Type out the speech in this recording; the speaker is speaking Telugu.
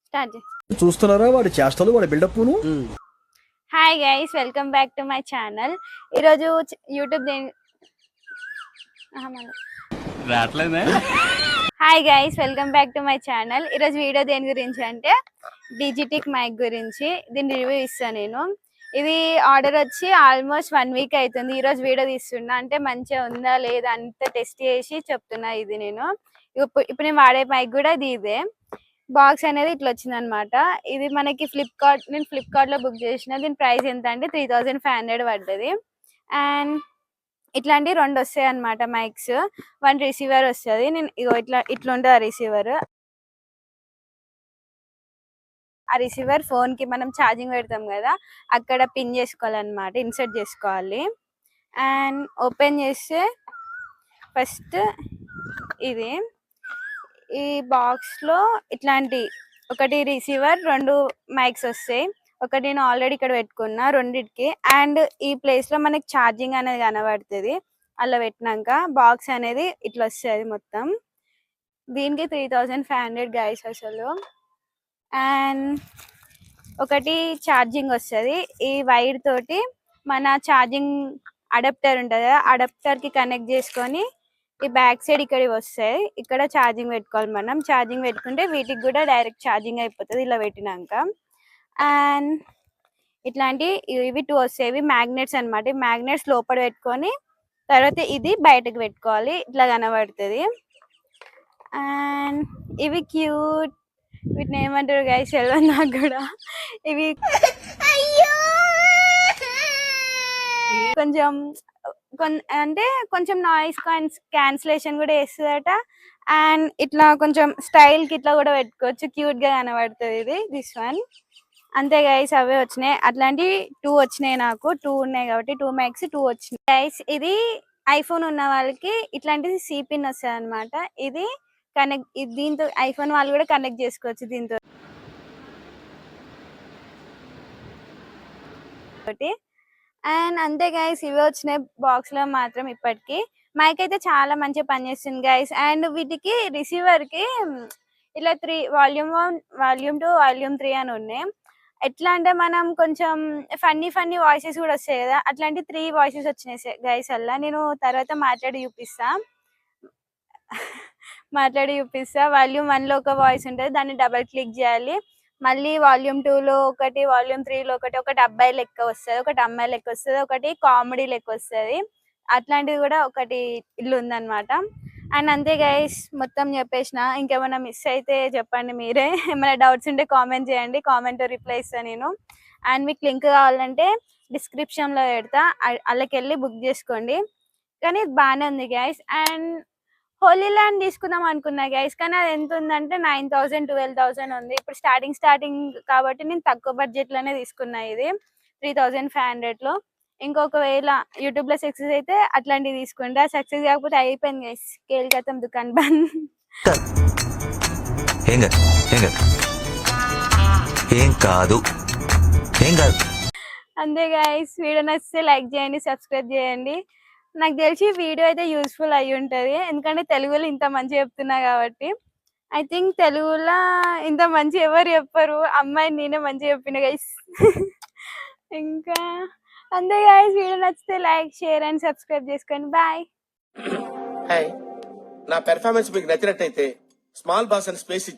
స్టార్ట్ చూస్తున్నారా వాడి చేష్టలు వాడి బిల్డప్ ను. Hi guys, welcome back to my channel. ఈరోజు YouTube hi guys, welcome back to my channel. ఈరోజు వీడియో దేని గురించి అంటే డిజిటెక్ మైక్ గురించి. దీని రివ్యూ ఇస్తాను నేను. ఇది ఆర్డర్ వచ్చి ఆల్మోస్ట్ 1 వీక్ అవుతుంది. ఈరోజు వీడియో తీస్తున్నా, అంటే మంచిగా ఉందా లేదా అంత టెస్ట్ చేసి చెప్తున్నా. ఇది నేను ఇప్పుడు నేను వాడే మైక్ కూడా ఇదే. బాక్స్ అనేది ఇట్లా వచ్చింది అనమాట. ఇది మనకి నేను ఫ్లిప్కార్ట్ లో బుక్ చేసిన. దీని ప్రైస్ ఎంత అంటే 3500 పడ్డది. అండ్ ఇట్లాంటి 2 వస్తాయి అనమాట మైక్స్. 1 రిసీవర్ వస్తుంది. నేను ఇట్లా ఉంటుంది ఆ రిసీవర్. ఆ రిసీవర్ ఫోన్ కి మనం ఛార్జింగ్ పెడతాం కదా, అక్కడ పిన్ చేసుకోవాలన్నమాట, ఇన్సర్ట్ చేసుకోవాలి. అండ్ ఓపెన్ చేస్తే ఫస్ట్ ఇది ఈ బాక్స్ లో ఇట్లాంటి ఒకటి రిసీవర్, 2 మైక్స్ వస్తాయి. ఒకటి నేను ఆల్రెడీ ఇక్కడ పెట్టుకున్నా రెండిటికి. అండ్ ఈ ప్లేస్ లో మనకి ఛార్జింగ్ అనేది కనబడుతుంది. అలా పెట్టినాక బాక్స్ అనేది ఇట్లా వస్తుంది మొత్తం. దీనికి 3500 గైస్ అసలు. అండ్ ఒకటి ఛార్జింగ్ వస్తుంది. ఈ వైర్ తోటి మన ఛార్జింగ్ అడాప్టర్ ఉంటుంది కదా, అడాప్టర్ కి కనెక్ట్ చేసుకొని ఈ బ్యాక్ సైడ్ ఇక్కడ వస్తాయి. ఇక్కడ ఛార్జింగ్ పెట్టుకోవాలి. మనం ఛార్జింగ్ పెట్టుకుంటే వీటికి కూడా డైరెక్ట్ ఛార్జింగ్ అయిపోతుంది ఇలా పెట్టినాక. అండ్ ఇట్లాంటి ఇవి 2 వస్తాయి. ఇవి మ్యాగ్నెట్స్ అనమాట. ఈ మ్యాగ్నెట్స్ లోపల పెట్టుకొని తర్వాత ఇది బయటకు పెట్టుకోవాలి. ఇట్లా కనబడుతుంది. అండ్ ఇవి క్యూట్, వీటిని ఏమంటారు గైస్ తెలియదు నాకు కూడా. ఇవి కొంచెం అంటే కొంచెం నాయిస్ క్యాన్సిలేషన్ కూడా వేస్తుందట. అండ్ ఇట్లా కొంచెం స్టైల్ కి ఇట్లా కూడా పెట్టుకోవచ్చు, క్యూట్ గా కనబడుతుంది ఇది. దిస్ వన్ అంతే గైస్, అవే వచ్చినాయి. అట్లాంటి 2 వచ్చినాయి. నాకు 2 ఉన్నాయి కాబట్టి 2 మైక్స్ 2 వచ్చినాయి గైస్. ఇది ఐఫోన్ ఉన్న వాళ్ళకి ఇట్లాంటిది సిపిన్ వస్తుంది అనమాట. ఇది కనెక్ట్, దీంతో ఐఫోన్ వాళ్ళు కూడా కనెక్ట్ చేసుకోవచ్చు దీంతో. అండ్ అంతే గైస్, ఇవి వచ్చినాయి బాక్స్ లో మాత్రం. ఇప్పటికి మైక్ అయితే చాలా మంచిగా పనిచేస్తుంది గైస్. అండ్ వీటికి రిసీవర్ కి ఇట్లా 3 వాల్యూమ్ 1, వాల్యూమ్ 2, వాల్యూమ్ 3 అని ఉన్నాయి. ఎట్లా అంటే మనం కొంచెం ఫన్నీ వాయిసెస్ కూడా వస్తాయి కదా, అట్లాంటి 3 వాయిసెస్ వచ్చినాయి గైస్. అలా నేను తర్వాత మాట్లాడి చూపిస్తా. వాల్యూమ్ 1 లో ఒక వాయిస్ ఉంటుంది, దాన్ని డబల్ క్లిక్ చేయాలి. మళ్ళీ వాల్యూమ్ 2 లో ఒకటి, వాల్యూమ్ 3 లో ఒకటి అబ్బాయి లెక్క వస్తుంది, ఒకటి అమ్మాయి లెక్క వస్తుంది, ఒకటి కామెడీ లెక్క వస్తుంది. అట్లాంటిది కూడా ఒకటి ఇల్లు ఉందన్నమాట. అండ్ అంతే గైస్, మొత్తం చెప్పేసిన. ఇంకేమైనా మిస్ అయితే చెప్పండి మీరే. ఏమైనా డౌట్స్ ఉంటే కామెంట్ చేయండి, కామెంట్ రిప్లై ఇస్తాను నేను. అండ్ మీకు లింక్ కావాలంటే డిస్క్రిప్షన్ లో పెడతా, అల్లకి వెళ్ళి బుక్ చేసుకోండి. కానీ ఇది బాగానే ఉంది గైస్. అండ్ హోలీ ల్యాండ్ తీసుకుందాం అనుకున్నా గైస్, కానీ అది ఎంత ఉందంటే 9000 12,000 ఉంది. ఇప్పుడు స్టార్టింగ్ కాబట్టి నేను తక్కువ బడ్జెట్ లోనే తీసుకున్నా. ఇది 3500 లో. ఇంకొకవేళ యూట్యూబ్ లో సక్సెస్ అయితే అట్లాంటివి తీసుకుంటా. సక్సెస్ కాకపోతే అయిపోయింది గైస్, కేల్కతం దుకాన్ బంద్. అంతే గైస్, వీడియో నచ్చితే లైక్ చేయండి, సబ్స్క్రైబ్ చేయండి. నాకు తెలిసి వీడియో అయితే యూస్ఫుల్ అయి ఉంటది, ఎందుకంటే తెలుగులో ఇంత మంచి చెప్తున్నా కాబట్టి. ఐ థింక్ తెలుగులో ఇంత మంచి ఎవరు చెప్పరు, అమ్మాయి నేనే మంచి చెప్పిన గైస్. ఇంకా అంతే గైస్, వీడియో నచ్చితే లైక్, షేర్ అండ్ సబ్స్క్రైబ్ చేసుకోండి. బాయ్. హాయ్, నా పెర్ఫార్మెన్స్ మీకు నచ్చినట్టయితే స్మాల్ బాస్ అని స్పేస్ ఇచ్చి